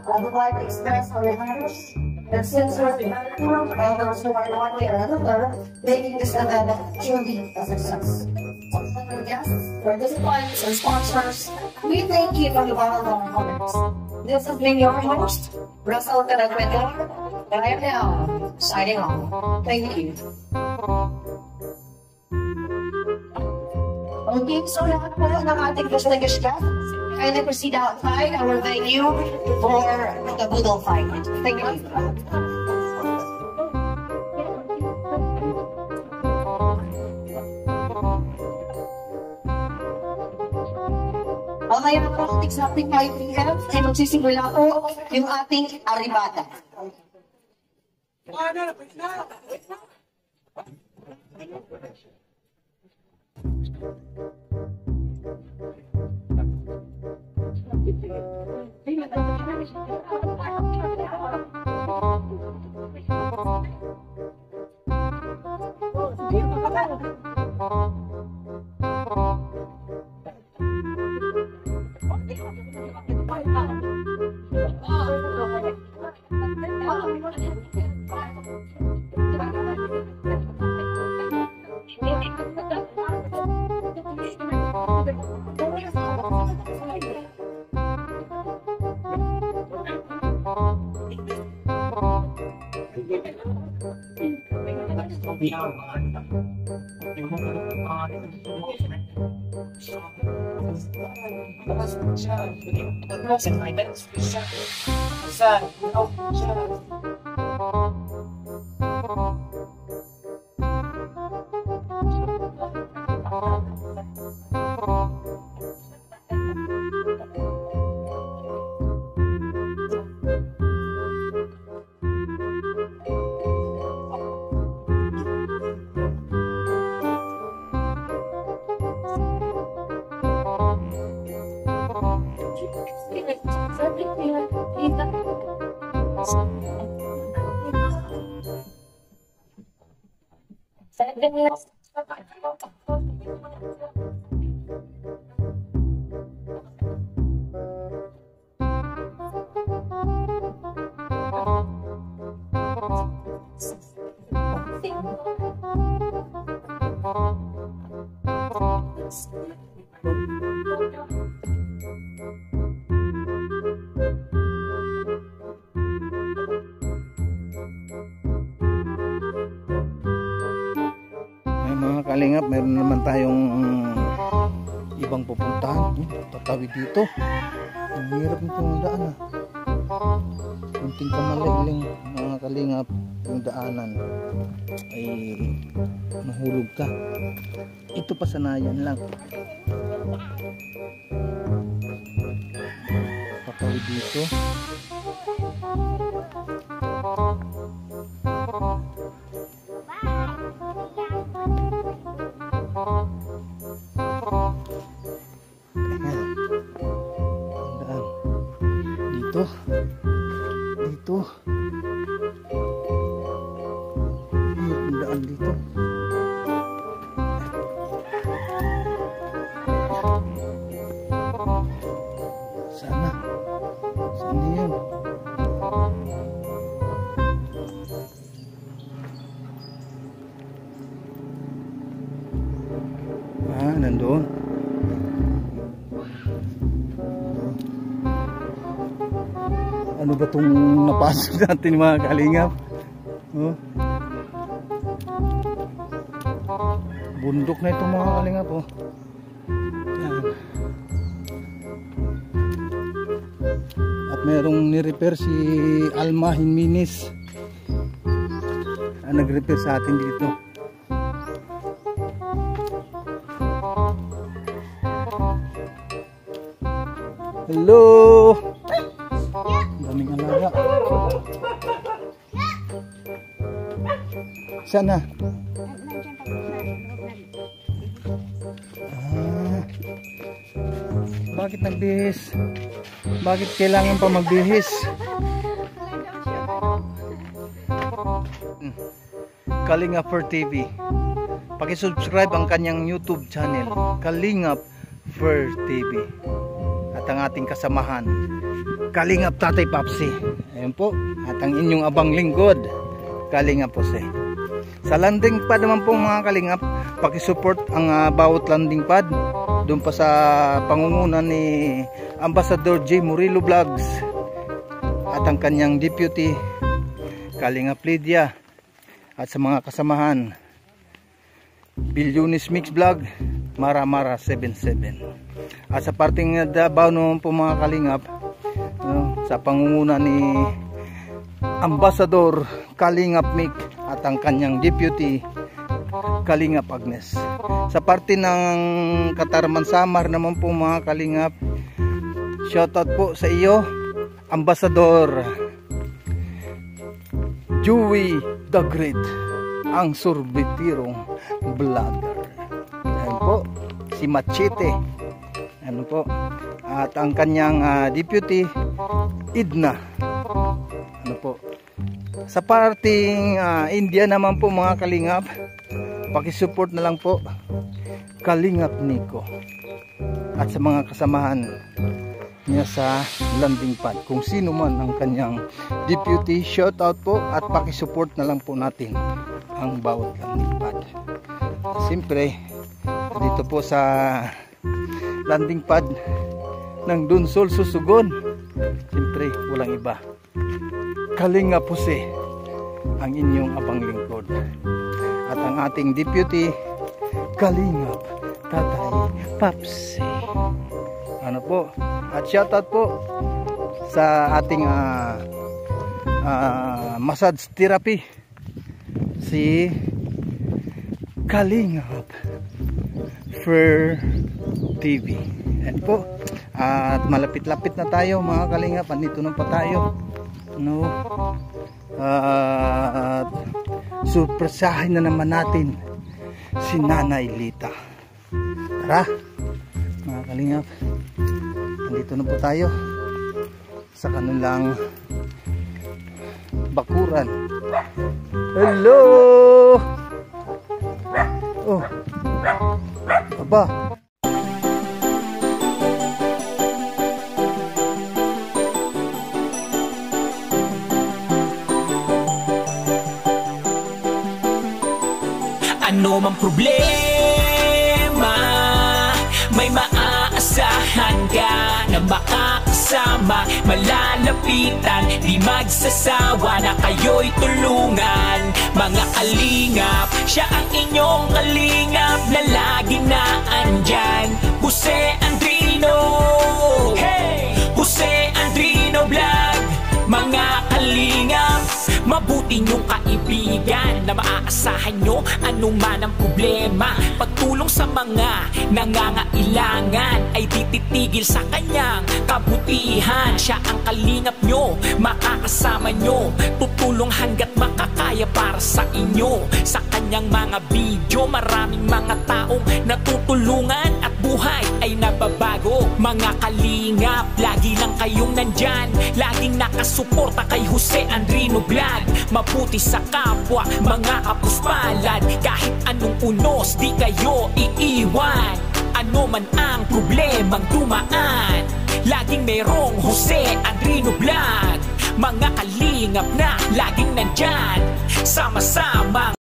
I would like to express our thanks and sincere gratitude to all those who are one way or another making this event truly a success. For guests, participants, and sponsors, we thank you from the bottom of our hearts. This has been your host, Russell Caracueto, and I am now signing off. Thank you. Okay, so lahat po ng ating distinguished guests, kindly proceed outside our venue for the Boodle fight. Thank you. Mamaya na po, exactly 5 p.m. ay magsisimula po yung ating aribada. Kalingap, meron naman tayong ibang pupuntahan. Tatawid dito. Ang hirap nitong daan ah. Kunting kamali mga kalingap, yung daanan ay mahulog ka. Ito pasanayan lang. Tatawid dito. Dito ang daan dito. Sana yun. Nandun. Ano ba itong napasok natin mga kalingap? Oh. Bundok na itong mga kalingap. Oh. Yan. At merong nirepair si Alma Hinminis. nag-repair sa atin dito. Hello! Daming alaga. Sana? Bakit nagbihis? Bakit kailangan pa magbihis? Kalingap Fur TV. Paki-subscribe ang kanyang YouTube channel, Kalingap Fur TV. At ang ating kasamahan, Kalingap Tatay Papsi. Ayun po, at ang inyong abang lingkod, Kalingap Jose. Sa landing pad naman po mga Kalingap, paki-support ang bawat landing pad doon pa sa pangunguna ni Ambassador J. Murillo Vlogs at ang kanyang deputy Kalingap Lydia, at sa mga kasamahan Bilyonis Mix Vlog, Mara 77, at sa parting Davao naman po mga Kalingap, sa pangunguna ni Ambassador Kalingap Mick at ang kanyang deputy Kalingap Agnes. Sa parte ng Katarman Samar naman po mga Kalingap, shoutout po sa iyo Ambassador Joey the Great, ang sorbetirong vlogger. Ayan po, si Machete. Ano po, at ang kanyang deputy Idna. Ano po, sa parting India naman po mga Kalingap, pakisupport na lang po Kalingap Nico at sa mga kasamahan niya sa landing pad, kung sino man ang kanyang deputy, shout out po at pakisupport na lang po natin ang bawat landing pad. Siyempre dito po sa landing pad ng Dunsol Susugon, siyempre walang iba, Kalingap Jose, ang inyong abang lingkod, at ang ating deputy Kalingap Tatay Papsi. Ano po, at shoutout po sa ating massage therapy, si Kalingap Fur TV. Yan po, at malapit-lapit na tayo mga Kalingap, andito na pa tayo, no? At surpresahin na naman natin si Nanay Lita. Tara mga Kalingap, andito na po tayo sa kanilang bakuran. Hello! Oh, aba, ano mang problema, may maaasahan ka na makakasama, malalapitan, di magsasawa na kayo'y tulungan. Mga Kalingap, siya ang inyong Kalingap na lagi na andyan, Jose Andrino. Hey! Jose Andrino Vlog. Mga Kalingap, mabuti niyong kaibigan na maaasahan nyo anuman ang problema. Pagtulong sa mga nangangailangan ay tititigil sa kanyang kabutihan. Siya ang Kalingap nyo, makakasama nyo, tutulong hanggat makakaya para sa inyo. Sa kanyang mga video, maraming mga taong natutulungan at buhay ay nababago. Mga Kalingap, lagi lang kayong nandyan, laging nakasuporta kay Jose Andrino Vlog. Mabuti sa kapwa, mga kapuspalad, kahit anong unos, di kayo iiwan. Ano man ang problemang dumaan, laging merong Jose Andrino Vlog. Mga Kalingap na laging nandyan, sama-sama